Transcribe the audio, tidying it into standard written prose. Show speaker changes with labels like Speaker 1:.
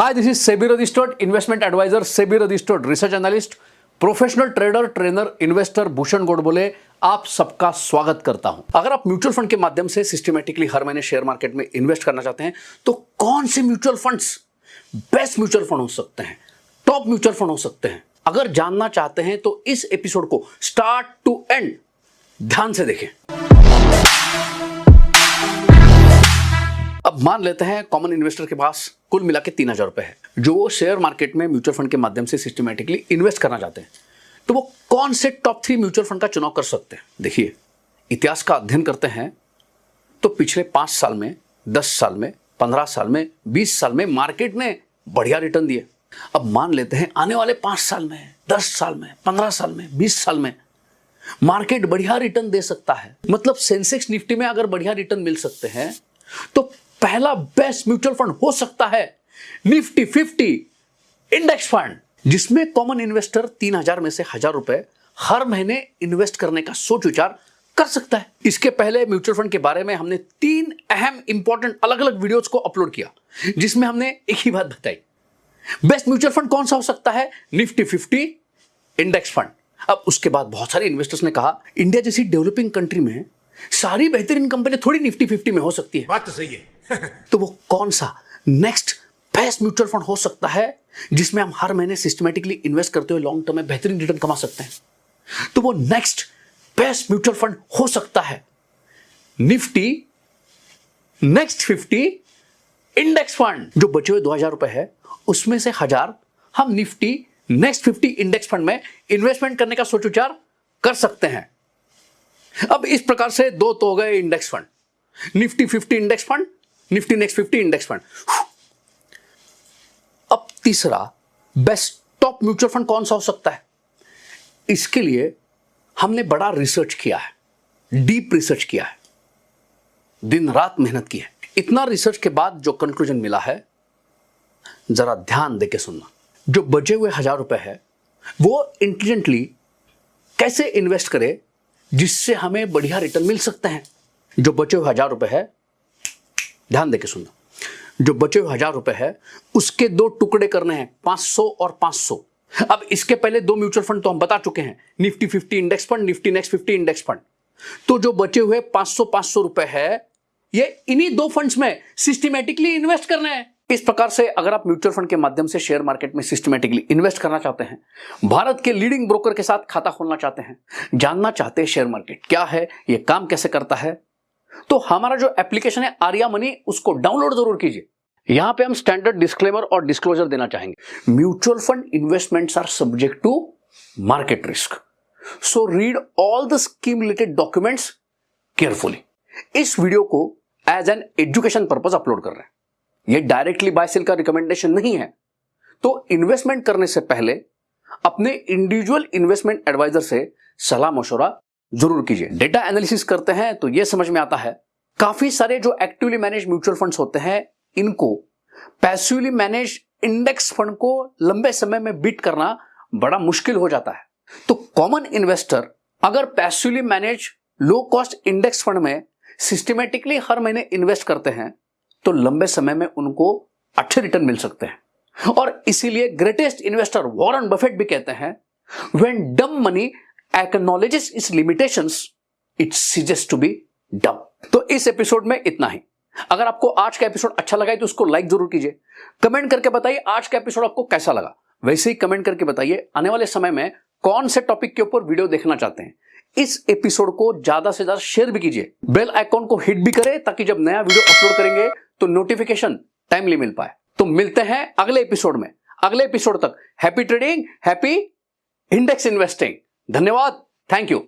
Speaker 1: Hi, this is Sebi Registered Investment Advisor, Sebi Registered Research Analyst, professional trader, trainer, investor Bhushan Godbole आप सबका स्वागत करता हूं। अगर आप म्यूचुअल फंड के माध्यम से सिस्टमेटिकली हर महीने शेयर मार्केट में इन्वेस्ट करना चाहते हैं तो कौन से mutual funds best mutual fund हो सकते हैं, टॉप म्यूचुअल फंड हो सकते हैं, अगर जानना चाहते हैं तो इस एपिसोड को स्टार्ट टू एंड ध्यान से देखें। अब मान लेते हैं कॉमन इन्वेस्टर के पास कुल मिला के 3,000 रुपए है जो वो शेयर मार्केट में म्यूचुअल फंड के माध्यम से सिस्टमेटिकली इन्वेस्ट करना चाहते हैं, तो वो कौन से टॉप 3 म्यूचुअल फंड का चुनाव कर सकते हैं। देखिए, इतिहास का अध्ययन करते हैं तो पिछले 5 साल में, 10 साल में, 15 साल में, 20 साल में मार्केट ने बढ़िया रिटर्न दिए। अब मान लेते हैं आने वाले 5 साल में, 10 साल में, 15 साल में, 20 साल में मार्केट बढ़िया रिटर्न दे सकता है। मतलब सेंसेक्स निफ्टी में अगर बढ़िया रिटर्न मिल सकते हैं तो पहला बेस्ट म्यूचुअल फंड हो सकता है निफ्टी 50 इंडेक्स फंड, जिसमें कॉमन इन्वेस्टर 3,000 में से 1,000 रुपए हर महीने इन्वेस्ट करने का सोच विचार कर सकता है। इसके पहले म्यूचुअल फंड के बारे में हमने 3 अहम इंपॉर्टेंट अलग अलग वीडियोस को अपलोड किया जिसमें हमने एक ही बात बताई, बेस्ट म्यूचुअल फंड कौन सा हो सकता है, निफ्टी 50 इंडेक्स फंड। अब उसके बाद बहुत सारे इन्वेस्टर्स ने कहा इंडिया जैसी डेवलपिंग कंट्री में सारी बेहतरीन कंपनी थोड़ी निफ्टी 50 में हो सकती है।
Speaker 2: बात तो सही है।
Speaker 1: तो वो कौन सा नेक्स्ट बेस्ट म्यूचुअल फंड हो सकता है जिसमें हम हर महीने सिस्टमेटिकली इन्वेस्ट करते हुए लॉन्ग टर्म में बेहतरीन रिटर्न कमा सकते हैं। तो वो नेक्स्ट बेस्ट म्यूचुअल फंड हो सकता है निफ्टी नेक्स्ट 50 इंडेक्स फंड। जो बचे हुए 2,000 रुपए है उसमें से 1,000 हम निफ्टी नेक्स्ट 50 इंडेक्स फंड में इन्वेस्टमेंट करने का सोच विचार कर सकते हैं। अब इस प्रकार से 2 तो हो गए index fund, Nifty 50 index fund, Nifty next 50 index fund. अब तीसरा बेस्ट टॉप म्यूचुअल फंड कौन सा हो सकता है, इसके लिए हमने बड़ा रिसर्च किया है, डीप रिसर्च किया है, दिन रात मेहनत की है। इतना रिसर्च के बाद जो कंक्लूजन मिला है जरा ध्यान देके सुनना। जो बचे हुए 1,000 रुपए है वो इंटेलिजेंटली कैसे इन्वेस्ट करे जिससे हमें बढ़िया रिटर्न मिल सकते हैं। जो बचे हुए 1,000 रुपए है, ध्यान देके सुनना, जो बचे हुए 1,000 रुपए है उसके 2 टुकड़े करने हैं, 500 और 500। अब इसके पहले 2 म्यूचुअल फंड तो हम बता चुके हैं, Nifty 50 index fund, Nifty next 50 index fund. तो जो बचे हुए 500 रुपए है ये इन्हीं 2 फंड्स में सिस्टमेटिकली इन्वेस्ट करने हैं। इस प्रकार से अगर आप म्यूचुअल फंड के माध्यम से शेयर मार्केट में सिस्टमेटिकली इन्वेस्ट करना चाहते हैं, भारत के लीडिंग ब्रोकर के साथ खाता खोलना चाहते हैं, जानना चाहते हैं शेयर मार्केट क्या है, ये काम कैसे करता है, तो हमारा जो एप्लीकेशन है आर्या मनी उसको डाउनलोड जरूर कीजिए। यहां पे हम स्टैंडर्ड डिस्क्लेमर और डिस्क्लोजर देना चाहेंगे। Mutual fund investments are subject to market risk, so read all the scheme related documents carefully. इस वीडियो को as an education purpose upload कर रहे हैं, ये डायरेक्टली बाय सेल का रिकमेंडेशन नहीं है। तो इन्वेस्टमेंट करने से पहले अपने इंडिविजुअल इन्वेस्टमेंट एडवाइजर से सलाह मशवरा जरूर कीजिए। डेटा एनालिसिस करते हैं तो यह समझ में आता है काफी सारे जो एक्टिवली मैनेज म्यूचुअल फंड्स होते हैं इनको पैसिवली मैनेज इंडेक्स फंड को लंबे समय में बीट करना बड़ा मुश्किल हो जाता है। तो कॉमन इन्वेस्टर अगर passively manage low cost index fund में सिस्टमेटिकली हर महीने इन्वेस्ट करते हैं तो लंबे समय में उनको अच्छे रिटर्न मिल सकते हैं। और इसीलिए ग्रेटेस्ट इन्वेस्टर वॉरेन बफेट भी कहते हैं व्हेन डम money acknowledges its limitations, it ceases to be dumb। तो इस एपिसोड में इतना ही। अगर आपको आज का एपिसोड अच्छा लगा है तो उसको लाइक जरूर कीजिए, कमेंट करके बताइए आज का एपिसोड आपको कैसा लगा। वैसे ही कमेंट करके बताइए आने वाले समय में कौन से टॉपिक के ऊपर वीडियो देखना चाहते हैं। इस एपिसोड को ज्यादा से ज्यादा शेयर भी कीजिए, बेल आइकॉन को हिट भी करें ताकि जब नया वीडियो अपलोड करेंगे तो नोटिफिकेशन टाइमली मिल पाए। तो मिलते हैं अगले एपिसोड में। अगले एपिसोड तक happy trading, happy index investing. धन्यवाद, थैंक यू।